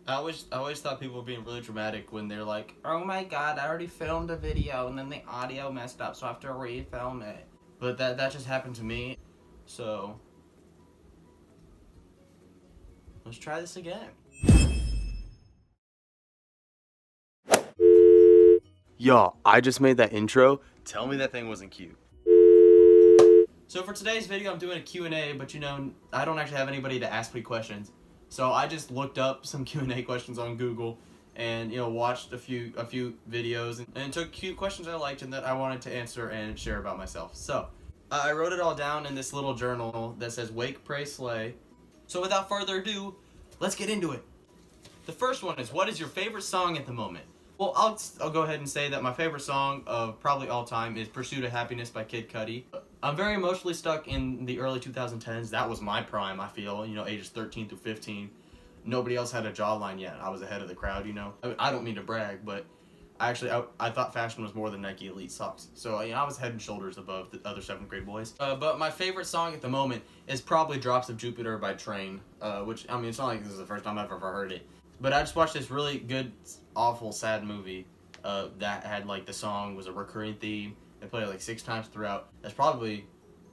I always thought people were being really dramatic when they're like, "Oh my God, I already filmed a video and then the audio messed up, so I have to refilm it." But that just happened to me, so let's try this again. Yo, I just made that intro. Tell me that thing wasn't cute. So for today's video, I'm doing a Q&A, but I don't actually have anybody to ask me questions. So I just looked up some Q&A questions on Google and, watched a few videos and took cute questions I liked and that I wanted to answer and share about myself. So I wrote it all down in this little journal that says Wake, Pray, Slay. So without further ado, let's get into it. The first one is, what is your favorite song at the moment? Well, I'll go ahead and say that my favorite song of probably all time is Pursuit of Happiness by Kid Cudi. I'm very emotionally stuck in the early 2010s. That was my prime, I feel, ages 13 through 15. Nobody else had a jawline yet. I was ahead of the crowd, I don't mean to brag, but I thought fashion was more than Nike Elite socks. So, I was head and shoulders above the other 7th grade boys. But my favorite song at the moment is probably Drops of Jupiter by Train, which, it's not like this is the first time I've ever heard it. But I just watched this really good, awful, sad movie that had, the song was a recurring theme. They played it 6 times throughout. That's probably,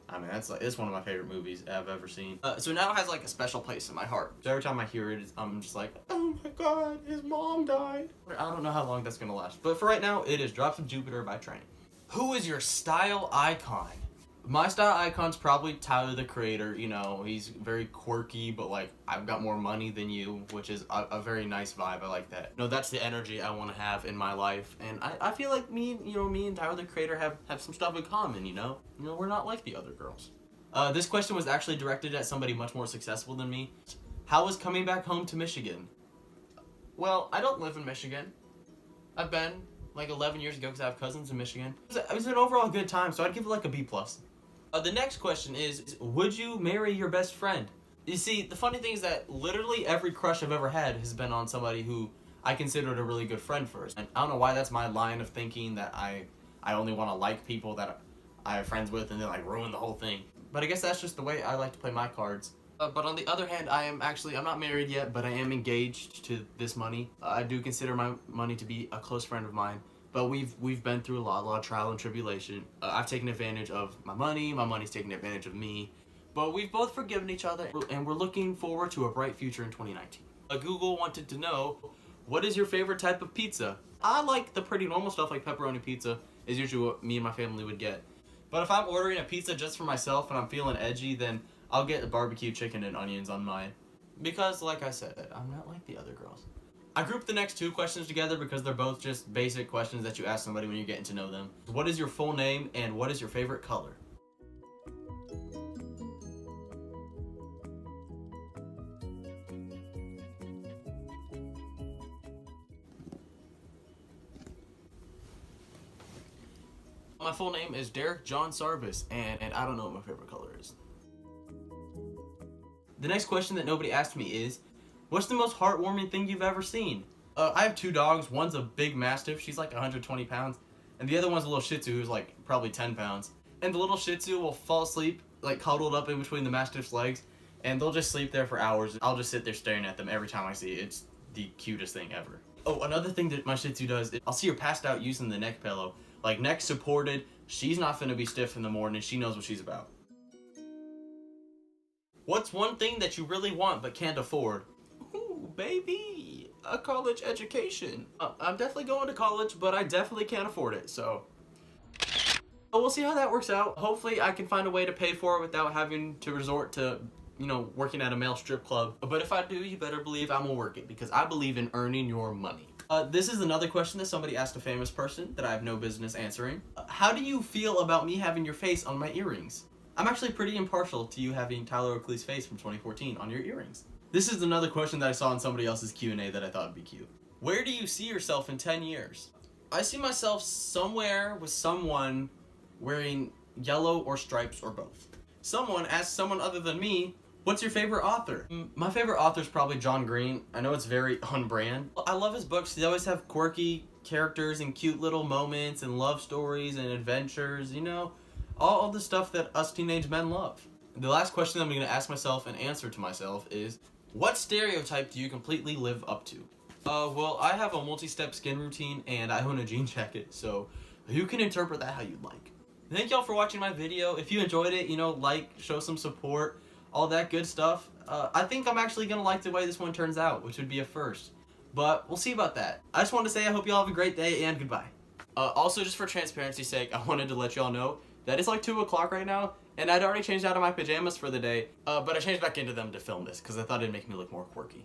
it's one of my favorite movies I've ever seen. So now it has, a special place in my heart. So every time I hear it, I'm just like, oh my God, his mom died. I don't know how long that's gonna last. But for right now, it is Drops of Jupiter by Train. Who is your style icon? My style icon's probably Tyler, the Creator. He's very quirky, but I've got more money than you, which is a very nice vibe. I like that. That's the energy I want to have in my life, and I feel like me and Tyler, the Creator have some stuff in common. We're not like the other girls. This question was actually directed at somebody much more successful than me. How was coming back home to Michigan? Well, I don't live in Michigan. I've been 11 years ago because I have cousins in Michigan. It was an overall good time, so I'd give it a B+. The next question is, would you marry your best friend? You see, the funny thing is that literally every crush I've ever had has been on somebody who I considered a really good friend first. And I don't know why that's my line of thinking, that I only want to like people that I have friends with and then ruin the whole thing. But I guess that's just the way I like to play my cards. But on the other hand, I'm not married yet, but I am engaged to this money. I do consider my money to be a close friend of mine. But we've been through a lot of trial and tribulation. I've taken advantage of my money's taken advantage of me. But we've both forgiven each other, and we're looking forward to a bright future in 2019. Google wanted to know, what is your favorite type of pizza? I like the pretty normal stuff, like pepperoni pizza is usually what me and my family would get. But if I'm ordering a pizza just for myself and I'm feeling edgy, then I'll get the barbecue chicken and onions on mine. Because, like I said, I'm not like the other girls. I grouped the next 2 questions together because they're both just basic questions that you ask somebody when you're getting to know them. What is your full name and what is your favorite color? My full name is Derek John Sarbus, and I don't know what my favorite color is. The next question that nobody asked me is, what's the most heartwarming thing you've ever seen? I have 2 dogs. One's a big Mastiff. She's 120 pounds. And the other one's a little Shih Tzu who's probably 10 pounds. And the little Shih Tzu will fall asleep, cuddled up in between the Mastiff's legs. And they'll just sleep there for hours. I'll just sit there staring at them every time I see it. It's the cutest thing ever. Oh, another thing that my Shih Tzu does is I'll see her passed out using the neck pillow. Neck supported. She's not finna be stiff in the morning. She knows what she's about. What's one thing that you really want but can't afford? Ooh, baby, a college education. I'm definitely going to college, but I definitely can't afford it, so we'll see how that works out. Hopefully I can find a way to pay for it without having to resort to, working at a male strip club. But if I do, you better believe I'm gonna work it, because I believe in earning your money. This is another question that somebody asked a famous person that I have no business answering. How do you feel about me having your face on my earrings? I'm actually pretty impartial to you having Tyler Oakley's face from 2014 on your earrings. This is another question that I saw in somebody else's Q&A that I thought would be cute. Where do you see yourself in 10 years? I see myself somewhere with someone wearing yellow or stripes or both. Someone asked someone other than me, what's your favorite author? My favorite author is probably John Green. I know it's very on brand. I love his books. They always have quirky characters and cute little moments and love stories and adventures, all the stuff that us teenage men love. The last question I'm going to ask myself and answer to myself is, What stereotype do you completely live up to? Well, I have a multi-step skin routine and I own a jean jacket, so you can interpret that how you'd like. Thank y'all for watching my video. If you enjoyed it, like, show some support, all that good stuff. I think I'm actually gonna like the way this one turns out, which would be a first. But we'll see about that. I just wanted to say I hope y'all have a great day and goodbye. Also, just for transparency's sake, I wanted to let y'all know that it's like 2 o'clock right now, and I'd already changed out of my pajamas for the day, but I changed back into them to film this because I thought it'd make me look more quirky.